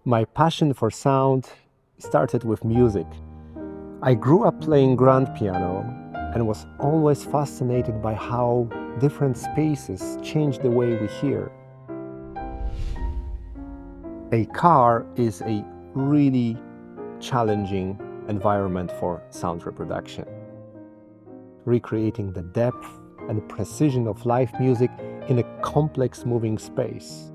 My passion for sound started with music. I grew up playing grand piano and was always fascinated by how different spaces change the way we hear. A car is a really challenging environment for sound reproduction. Recreating the depth and precision of live music in a complex moving space.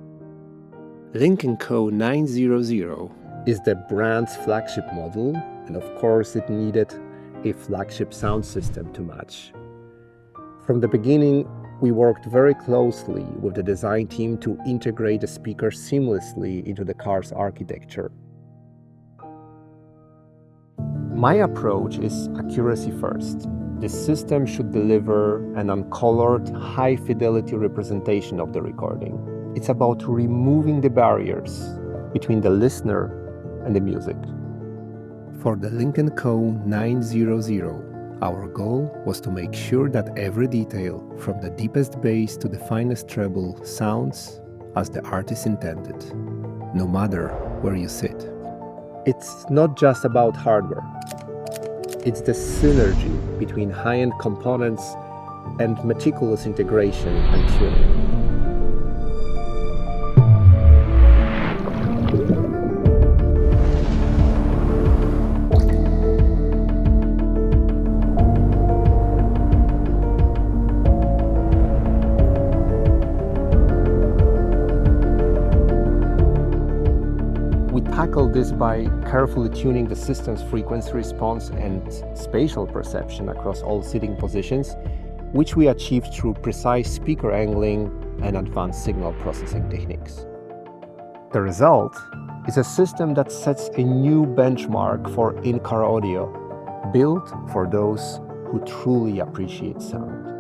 Lynk & Co 900 is the brand's flagship model, and of course it needed a flagship sound system to match. From the beginning, we worked very closely with the design team to integrate the speaker seamlessly into the car's architecture. My approach is accuracy first. The system should deliver an uncolored, high-fidelity representation of the recording. It's about removing the barriers between the listener and the music. For the Lynk & Co 900, our goal was to make sure that every detail, from the deepest bass to the finest treble, sounds as the artist intended, no matter where you sit. It's not just about hardware. It's the synergy between high-end components and meticulous integration and tuning. We tackled this by carefully tuning the system's frequency response and spatial perception across all seating positions, which we achieved through precise speaker angling and advanced signal processing techniques. The result is a system that sets a new benchmark for in-car audio, built for those who truly appreciate sound.